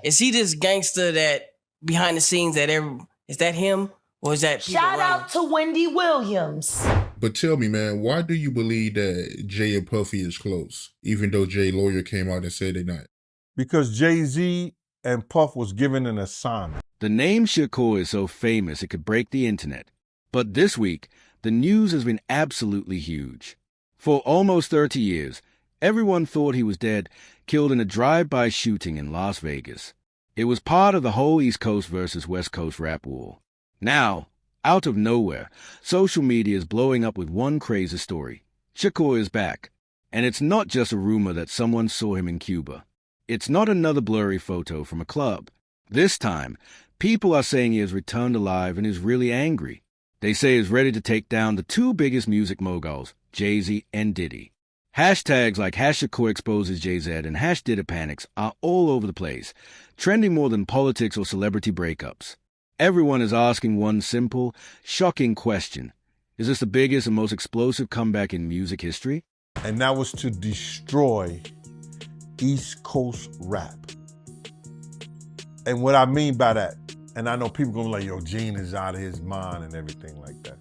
Is he this gangster that behind the scenes is that him? Or is that Shout out to Wendy Williams. But tell me, man, why do you believe that Jay and Puffy is close, even though Jay's lawyer came out and said they're not? Because Jay-Z and Puff was given an assignment. The name Shakur is so famous it could break the internet. But this week, the news has been absolutely huge. For almost 30 years, everyone thought he was dead, killed in a drive-by shooting in Las Vegas. It was part of the whole East Coast versus West Coast rap war. Now, out of nowhere, social media is blowing up with one crazy story. Shakur is back. And it's not just a rumor that someone saw him in Cuba. It's not another blurry photo from a club. This time, people are saying he has returned alive and is really angry. They say he's ready to take down the two biggest music moguls, Jay-Z and Diddy. Hashtags like #Shakur exposes Jay-Z and #Diddy panics are all over the place, trending more than politics or celebrity breakups. Everyone is asking one simple, shocking question. Is this the biggest and most explosive comeback in music history? And that was to destroy East Coast rap. And what I mean by that, and I know people gonna be like, yo, Gene is out of his mind and everything like that.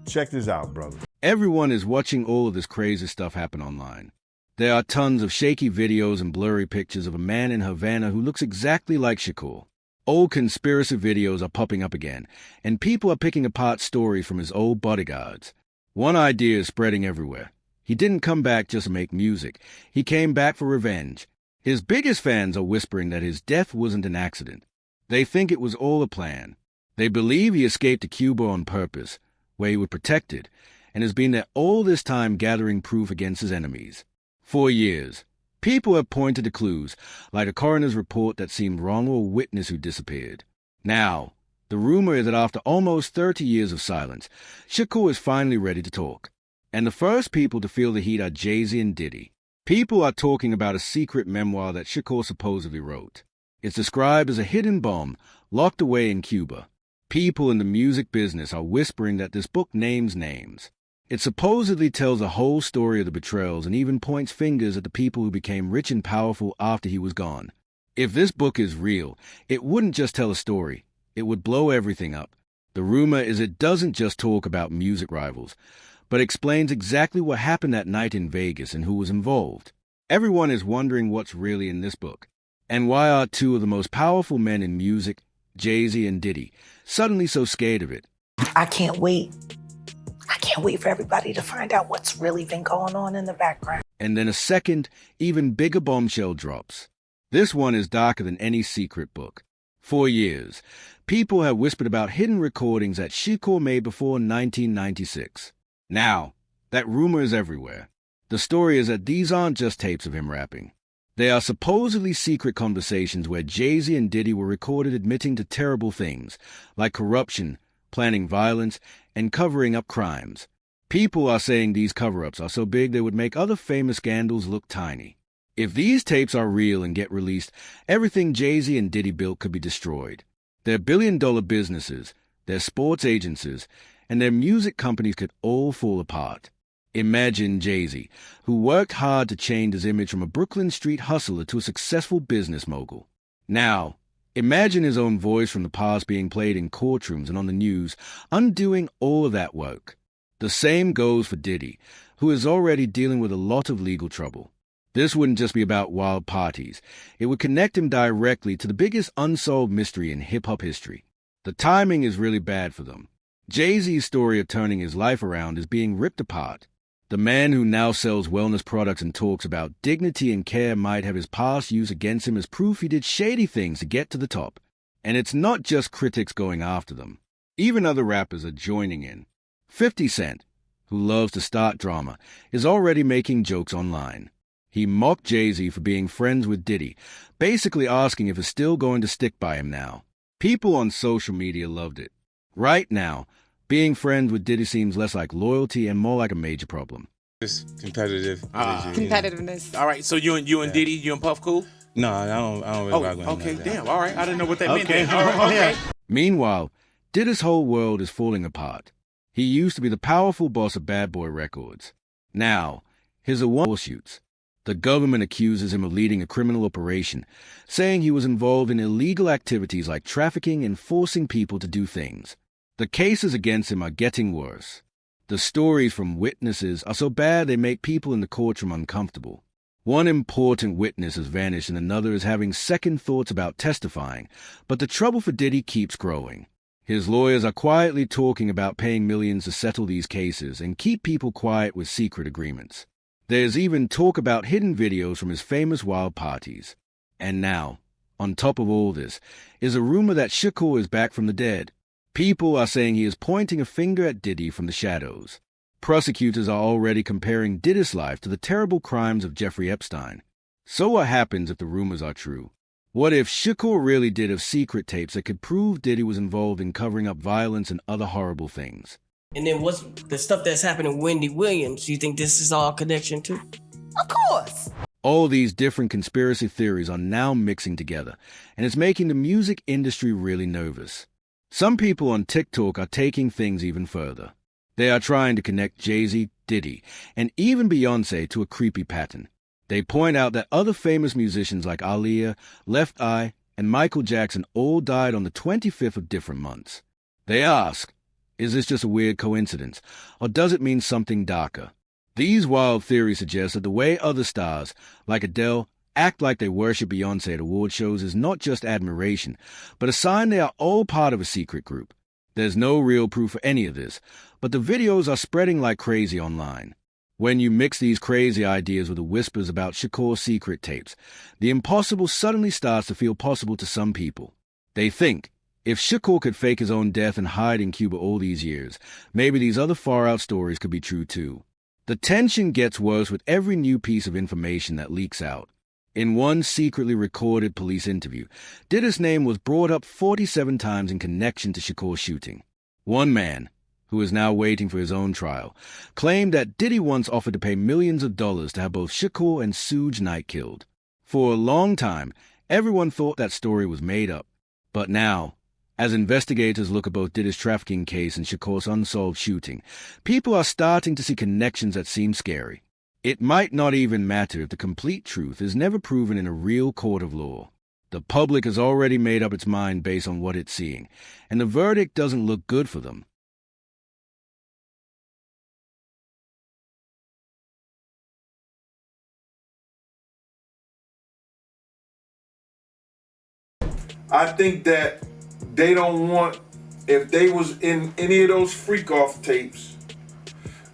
Check this out, brother. Everyone is watching all of this crazy stuff happen online. There are tons of shaky videos and blurry pictures of a man in Havana who looks exactly like Shakur. Old conspiracy videos are popping up again, and people are picking apart stories from his old bodyguards. One idea is spreading everywhere. He didn't come back just to make music. He came back for revenge. His biggest fans are whispering that his death wasn't an accident. They think it was all a plan. They believe he escaped to Cuba on purpose, where he was protected, and has been there all this time gathering proof against his enemies. For years, people have pointed to clues, like a coroner's report that seemed wrong or a witness who disappeared. Now, the rumor is that after almost 30 years of silence, Shakur is finally ready to talk. And the first people to feel the heat are Jay-Z and Diddy. People are talking about a secret memoir that Shakur supposedly wrote. It's described as a hidden bomb locked away in Cuba. People in the music business are whispering that this book names names. It supposedly tells the whole story of the betrayals and even points fingers at the people who became rich and powerful after he was gone. If this book is real, it wouldn't just tell a story. It would blow everything up. The rumor is it doesn't just talk about music rivals, but explains exactly what happened that night in Vegas and who was involved. Everyone is wondering what's really in this book. And why are two of the most powerful men in music, Jay-Z and Diddy, suddenly so scared of it? I can't wait. I can't wait for everybody to find out what's really been going on in the background. And then a second, even bigger bombshell drops. This one is darker than any secret book. For years, people have whispered about hidden recordings that Shakur made before 1996. Now, that rumor is everywhere. The story is that these aren't just tapes of him rapping. They are supposedly secret conversations where Jay-Z and Diddy were recorded admitting to terrible things, like corruption, planning violence, and covering up crimes. People are saying these cover-ups are so big they would make other famous scandals look tiny. If these tapes are real and get released, everything Jay-Z and Diddy built could be destroyed. Their billion-dollar businesses, their sports agencies, and their music companies could all fall apart. Imagine Jay-Z, who worked hard to change his image from a Brooklyn street hustler to a successful business mogul. Now, imagine his own voice from the past being played in courtrooms and on the news, undoing all of that work. The same goes for Diddy, who is already dealing with a lot of legal trouble. This wouldn't just be about wild parties. It would connect him directly to the biggest unsolved mystery in hip-hop history. The timing is really bad for them. Jay-Z's story of turning his life around is being ripped apart. The man who now sells wellness products and talks about dignity and care might have his past used against him as proof he did shady things to get to the top. And it's not just critics going after them. Even other rappers are joining in. 50 Cent, who loves to start drama, is already making jokes online. He mocked Jay-Z for being friends with Diddy, basically asking if he's still going to stick by him now. People on social media loved it. Right now, being friends with Diddy seems less like loyalty and more like a major problem. It's competitive. Competitiveness. All right, so you and Diddy, you and Puff cool? No, I don't really rock with him. Okay, like that. damn. All right, I didn't know what that meant. Okay. All right, okay. Meanwhile, Diddy's whole world is falling apart. He used to be the powerful boss of Bad Boy Records. Now, his lawsuits. The government accuses him of leading a criminal operation, saying he was involved in illegal activities like trafficking and forcing people to do things. The cases against him are getting worse. The stories from witnesses are so bad they make people in the courtroom uncomfortable. One important witness has vanished and another is having second thoughts about testifying, but the trouble for Diddy keeps growing. His lawyers are quietly talking about paying millions to settle these cases and keep people quiet with secret agreements. There's even talk about hidden videos from his famous wild parties. And now, on top of all this, is a rumor that Shakur is back from the dead. People are saying he is pointing a finger at Diddy from the shadows. Prosecutors are already comparing Diddy's life to the terrible crimes of Jeffrey Epstein. So what happens if the rumors are true? What if Shakur really did have secret tapes that could prove Diddy was involved in covering up violence and other horrible things? And then what's the stuff that's happening with Wendy Williams? Do you think this is all connection too? Of course. All these different conspiracy theories are now mixing together, and it's making the music industry really nervous. Some people on TikTok are taking things even further. They are trying to connect Jay-Z, Diddy, and even Beyoncé to a creepy pattern. They point out that other famous musicians like Aaliyah, Left Eye, and Michael Jackson all died on the 25th of different months. They ask, is this just a weird coincidence, or does it mean something darker? These wild theories suggest that the way other stars, like Adele, act like they worship Beyoncé at award shows is not just admiration, but a sign they are all part of a secret group. There's no real proof for any of this, but the videos are spreading like crazy online. When you mix these crazy ideas with the whispers about Shakur's secret tapes, the impossible suddenly starts to feel possible to some people. They think, if Shakur could fake his own death and hide in Cuba all these years, maybe these other far-out stories could be true too. The tension gets worse with every new piece of information that leaks out. In one secretly recorded police interview, Diddy's name was brought up 47 times in connection to Shakur's shooting. One man, who is now waiting for his own trial, claimed that Diddy once offered to pay millions of dollars to have both Shakur and Suge Knight killed. For a long time, everyone thought that story was made up. But now, as investigators look at both Diddy's trafficking case and Shakur's unsolved shooting, people are starting to see connections that seem scary. It might not even matter if the complete truth is never proven in a real court of law. The public has already made up its mind based on what it's seeing, and the verdict doesn't look good for them. I think that they don't want, if they was in any of those freak-off tapes,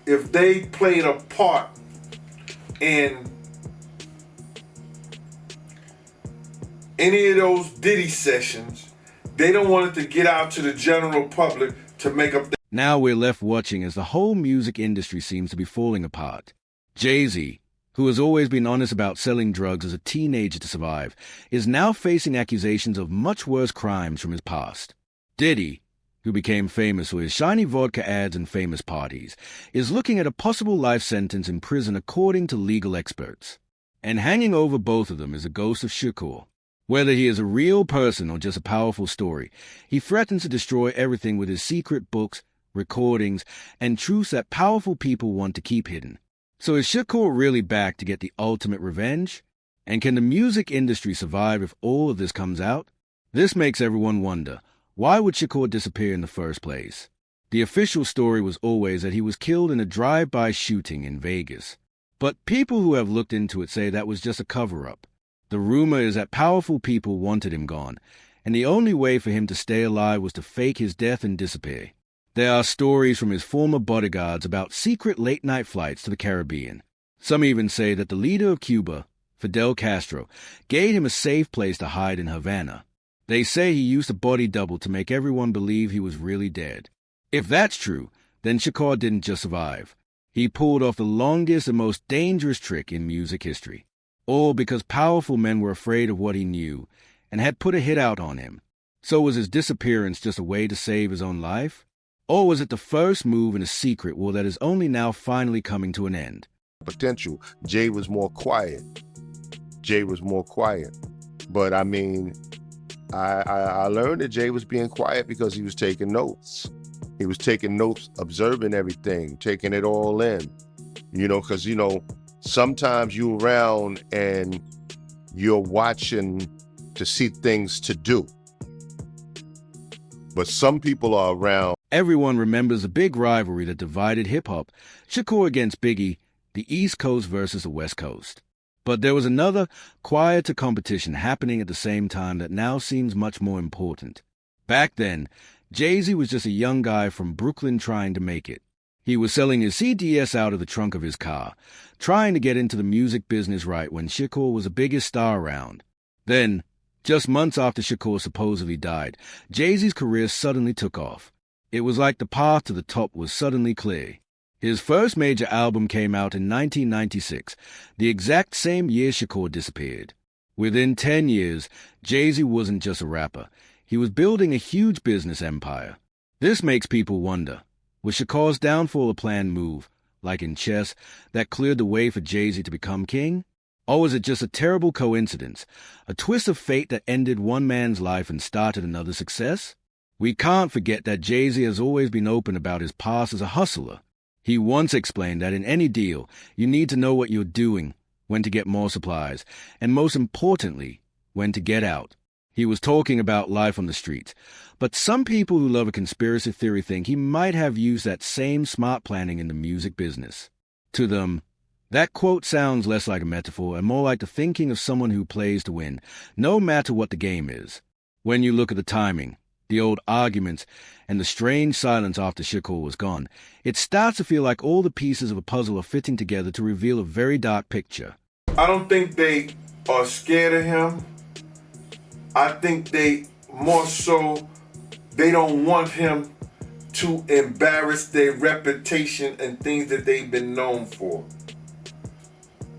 if they played a part in any of those Diddy sessions, they don't want it to get out to the general public to make up. Now we're left watching as the whole music industry seems to be falling apart. Jay-Z, who has always been honest about selling drugs as a teenager to survive, is now facing accusations of much worse crimes from his past. Diddy, who became famous for his shiny vodka ads and famous parties, is looking at a possible life sentence in prison according to legal experts. And hanging over both of them is the ghost of Shakur. Whether he is a real person or just a powerful story, he threatens to destroy everything with his secret books, recordings, and truths that powerful people want to keep hidden. So is Shakur really back to get the ultimate revenge? And can the music industry survive if all of this comes out? This makes everyone wonder, why would Shakur disappear in the first place? The official story was always that he was killed in a drive-by shooting in Vegas. But people who have looked into it say that was just a cover-up. The rumor is that powerful people wanted him gone, and the only way for him to stay alive was to fake his death and disappear. There are stories from his former bodyguards about secret late-night flights to the Caribbean. Some even say that the leader of Cuba, Fidel Castro, gave him a safe place to hide in Havana. They say he used a body double to make everyone believe he was really dead. If that's true, then Shakur didn't just survive. He pulled off the longest and most dangerous trick in music history. All because powerful men were afraid of what he knew and had put a hit out on him. So was his disappearance just a way to save his own life? Or was it the first move in a secret war that is only now finally coming to an end? Potential. Jay was more quiet. But I mean, I learned that Jay was being quiet because he was taking notes. He was taking notes, observing everything, taking it all in. Because, Sometimes you're around and you're watching to see things to do. But some people are around. Everyone remembers a big rivalry that divided hip-hop, Shakur against Biggie, the East Coast versus the West Coast. But there was another, quieter competition happening at the same time that now seems much more important. Back then, Jay-Z was just a young guy from Brooklyn trying to make it. He was selling his CDs out of the trunk of his car, trying to get into the music business right when Shakur was the biggest star around. Then, just months after Shakur supposedly died, Jay-Z's career suddenly took off. It was like the path to the top was suddenly clear. His first major album came out in 1996, the exact same year Shakur disappeared. Within 10 years, Jay-Z wasn't just a rapper. He was building a huge business empire. This makes people wonder, was Shakur's downfall a planned move, like in chess, that cleared the way for Jay-Z to become king? Or was it just a terrible coincidence, a twist of fate that ended one man's life and started another success? We can't forget that Jay-Z has always been open about his past as a hustler. He once explained that in any deal, you need to know what you're doing, when to get more supplies, and most importantly, when to get out. He was talking about life on the streets, but some people who love a conspiracy theory think he might have used that same smart planning in the music business. To them, that quote sounds less like a metaphor and more like the thinking of someone who plays to win, no matter what the game is. When you look at the timing, the old arguments, and the strange silence after Shakur was gone, it starts to feel like all the pieces of a puzzle are fitting together to reveal a very dark picture. I don't think they are scared of him. I think they more so, they don't want him to embarrass their reputation and things that they've been known for.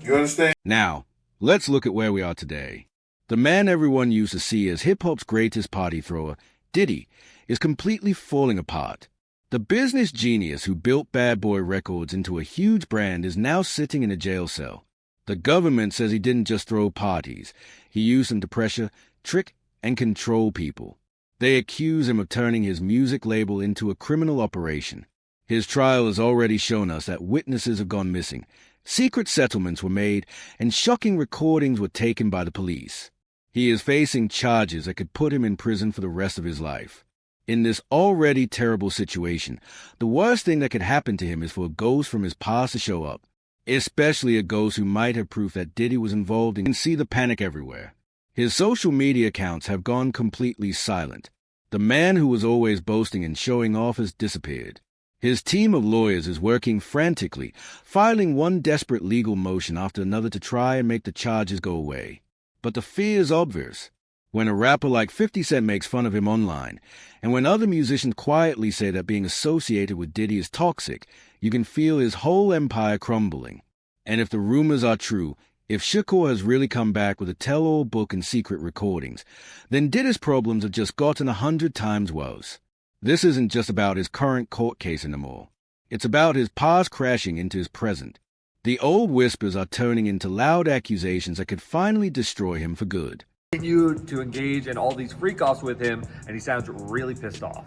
You understand? Now, let's look at where we are today. The man everyone used to see as hip-hop's greatest party thrower, Diddy, is completely falling apart. The business genius who built Bad Boy Records into a huge brand is now sitting in a jail cell. The government says he didn't just throw parties. He used them to pressure, trick, and control people. They accuse him of turning his music label into a criminal operation. His trial has already shown us that witnesses have gone missing, secret settlements were made, and shocking recordings were taken by the police. He is facing charges that could put him in prison for the rest of his life. In this already terrible situation, the worst thing that could happen to him is for a ghost from his past to show up, especially a ghost who might have proof that Diddy was involved in and see the panic everywhere. His social media accounts have gone completely silent. The man who was always boasting and showing off has disappeared. His team of lawyers is working frantically, filing one desperate legal motion after another to try and make the charges go away. But the fear is obvious. When a rapper like 50 Cent makes fun of him online, and when other musicians quietly say that being associated with Diddy is toxic, you can feel his whole empire crumbling. And if the rumors are true, if Shakur has really come back with a tell-all book and secret recordings, then Diddy's problems have just gotten 100 times worse. This isn't just about his current court case anymore. It's about his past crashing into his present. The old whispers are turning into loud accusations that could finally destroy him for good. Continue to engage in all these freak-offs with him, and he sounds really pissed off.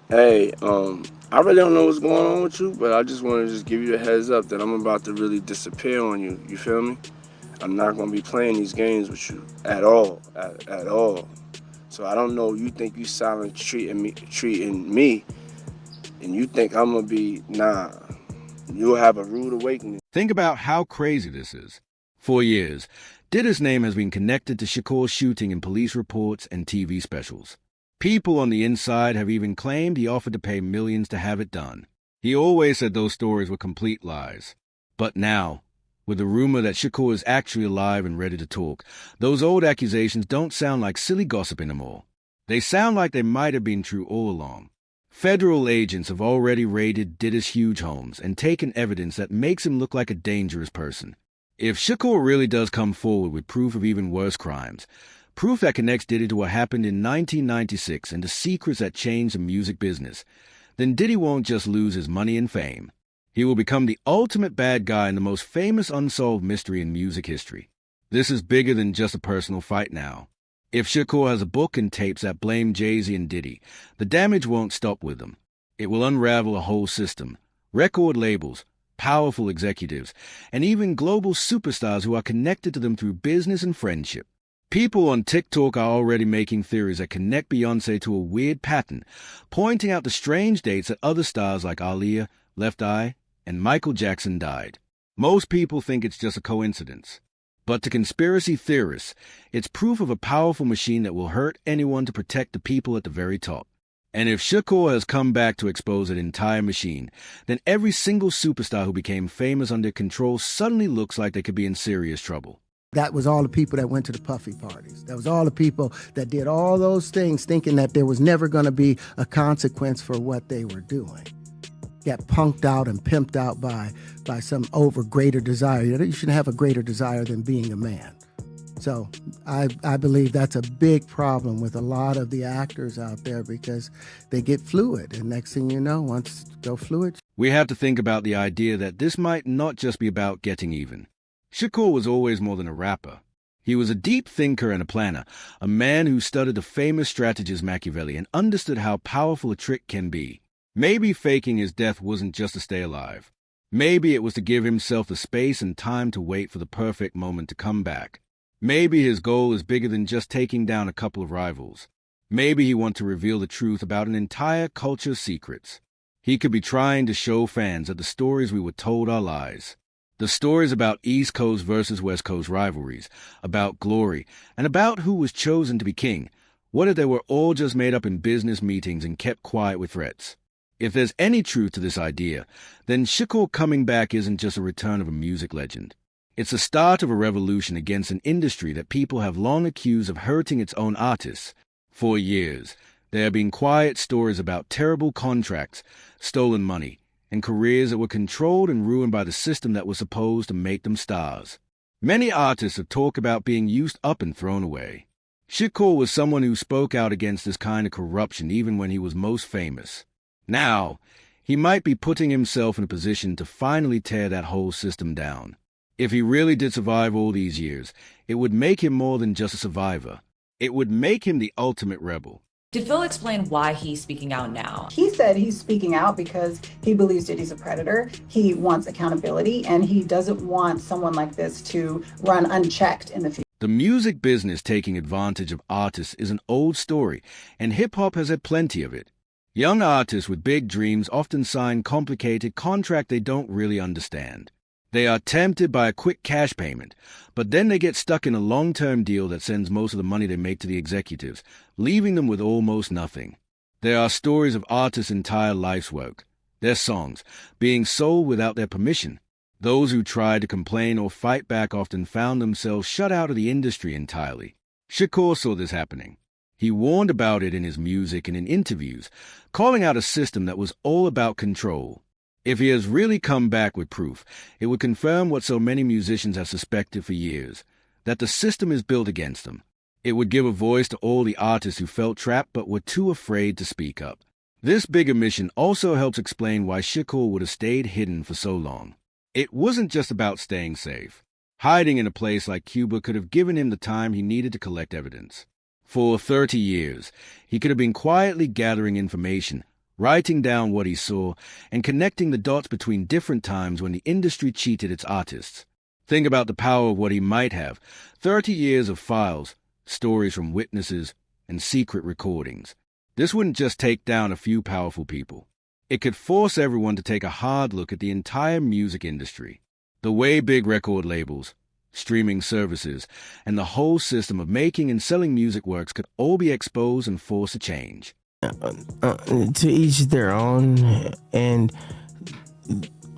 Hey, I really don't know what's going on with you, but I just want to just give you a heads up that I'm about to really disappear on you. You feel me? I'm not going to be playing these games with you at all, at all. So I don't know, you think you silent treating me, and you think I'm going to be, nah. You'll have a rude awakening. Think about how crazy this is. For years, Diddy's name has been connected to Shakur's shooting in police reports and TV specials. People on the inside have even claimed he offered to pay millions to have it done. He always said those stories were complete lies. But now, with the rumor that Shakur is actually alive and ready to talk, those old accusations don't sound like silly gossip anymore. They sound like they might have been true all along. Federal agents have already raided Diddy's huge homes and taken evidence that makes him look like a dangerous person. If Shakur really does come forward with proof of even worse crimes, proof that connects Diddy to what happened in 1996 and the secrets that changed the music business, then Diddy won't just lose his money and fame. He will become the ultimate bad guy in the most famous unsolved mystery in music history. This is bigger than just a personal fight now. If Shakur has a book and tapes that blame Jay-Z and Diddy, the damage won't stop with them. It will unravel a whole system, record labels, powerful executives, and even global superstars who are connected to them through business and friendship. People on TikTok are already making theories that connect Beyoncé to a weird pattern, pointing out the strange dates that other stars like Aaliyah, Left Eye, and Michael Jackson died. Most people think it's just a coincidence. But to conspiracy theorists, it's proof of a powerful machine that will hurt anyone to protect the people at the very top. And if Shakur has come back to expose an entire machine, then every single superstar who became famous under control suddenly looks like they could be in serious trouble. That was all the people that went to the Puffy parties. That was all the people that did all those things thinking that there was never going to be a consequence for what they were doing. Got punked out and pimped out by some greater desire. You shouldn't have a greater desire than being a man. So I believe that's a big problem with a lot of the actors out there because they get fluid. And next thing you know, once they go fluid. We have to think about the idea that this might not just be about getting even. Shakur was always more than a rapper. He was a deep thinker and a planner, a man who studied the famous strategist Machiavelli and understood how powerful a trick can be. Maybe faking his death wasn't just to stay alive. Maybe it was to give himself the space and time to wait for the perfect moment to come back. Maybe his goal is bigger than just taking down a couple of rivals. Maybe he wants to reveal the truth about an entire culture's secrets. He could be trying to show fans that the stories we were told are lies. The stories about East Coast versus West Coast rivalries, about glory, and about who was chosen to be king. What if they were all just made up in business meetings and kept quiet with threats? If there's any truth to this idea, then Shakur coming back isn't just a return of a music legend. It's the start of a revolution against an industry that people have long accused of hurting its own artists. For years, there have been quiet stories about terrible contracts, stolen money, and careers that were controlled and ruined by the system that was supposed to make them stars. Many artists have talked about being used up and thrown away. Shakur was someone who spoke out against this kind of corruption even when he was most famous. Now, he might be putting himself in a position to finally tear that whole system down. If he really did survive all these years, it would make him more than just a survivor. It would make him the ultimate rebel. Did Phil explain why he's speaking out now? He said he's speaking out because he believes Diddy's a predator. He wants accountability, and he doesn't want someone like this to run unchecked in the future. The music business taking advantage of artists is an old story, and hip-hop has had plenty of it. Young artists with big dreams often sign complicated contracts they don't really understand. They are tempted by a quick cash payment, but then they get stuck in a long-term deal that sends most of the money they make to the executives, leaving them with almost nothing. There are stories of artists' entire life's work, their songs, being sold without their permission. Those who tried to complain or fight back often found themselves shut out of the industry entirely. Shakur saw this happening. He warned about it in his music and in interviews, calling out a system that was all about control. If he has really come back with proof, it would confirm what so many musicians have suspected for years, that the system is built against them. It would give a voice to all the artists who felt trapped but were too afraid to speak up. This bigger mission also helps explain why Shakur would have stayed hidden for so long. It wasn't just about staying safe. Hiding in a place like Cuba could have given him the time he needed to collect evidence. For 30 years, he could have been quietly gathering information, writing down what he saw, and connecting the dots between different times when the industry cheated its artists. Think about the power of what he might have. 30 years of files, stories from witnesses, and secret recordings. This wouldn't just take down a few powerful people. It could force everyone to take a hard look at the entire music industry. The way big record labels, streaming services, and the whole system of making and selling music works could all be exposed and force a change. To each their own, and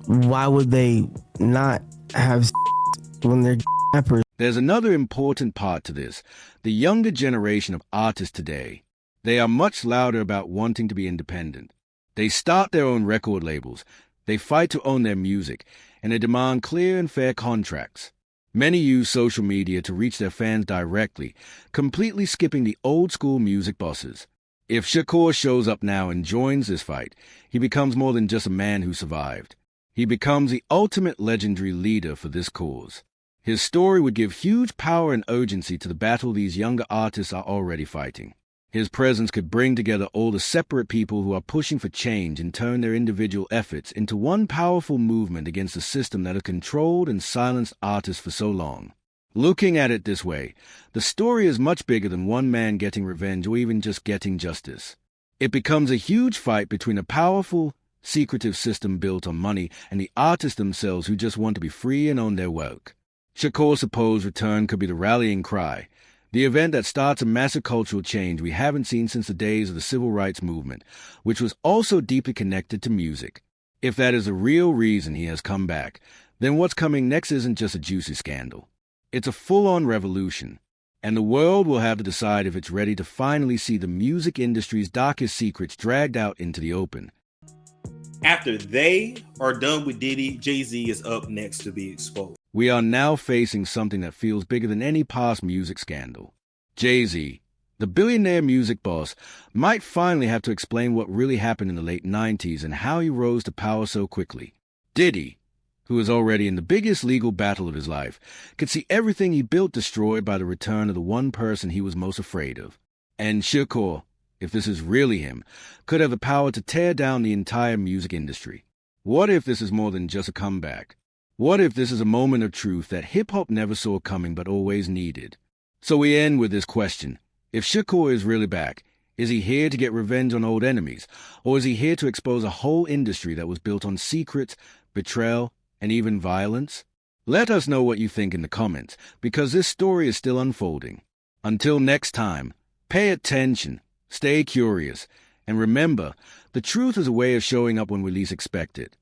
why would they not have when they're rappers? There's another important part to this. The younger generation of artists today, they are much louder about wanting to be independent. They start their own record labels, they fight to own their music, and they demand clear and fair contracts. Many use social media to reach their fans directly, completely skipping the old-school music bosses. If Shakur shows up now and joins this fight, he becomes more than just a man who survived. He becomes the ultimate legendary leader for this cause. His story would give huge power and urgency to the battle these younger artists are already fighting. His presence could bring together all the separate people who are pushing for change and turn their individual efforts into one powerful movement against a system that has controlled and silenced artists for so long. Looking at it this way, the story is much bigger than one man getting revenge or even just getting justice. It becomes a huge fight between a powerful, secretive system built on money and the artists themselves who just want to be free and own their work. Shakur's supposed return could be the rallying cry, the event that starts a massive cultural change we haven't seen since the days of the civil rights movement, which was also deeply connected to music. If that is the real reason he has come back, then what's coming next isn't just a juicy scandal. It's a full-on revolution, and the world will have to decide if it's ready to finally see the music industry's darkest secrets dragged out into the open. After they are done with Diddy, Jay-Z is up next to be exposed. We are now facing something that feels bigger than any past music scandal. Jay-Z, the billionaire music boss, might finally have to explain what really happened in the late 90s and how he rose to power so quickly. Diddy, who is already in the biggest legal battle of his life, could see everything he built destroyed by the return of the one person he was most afraid of. And Shakur, if this is really him, could have the power to tear down the entire music industry. What if this is more than just a comeback? What if this is a moment of truth that hip-hop never saw coming but always needed? So we end with this question. If Shakur is really back, is he here to get revenge on old enemies? Or is he here to expose a whole industry that was built on secrets, betrayal, and even violence? Let us know what you think in the comments, because this story is still unfolding. Until next time, pay attention, stay curious, and remember, the truth is a way of showing up when we least expect it.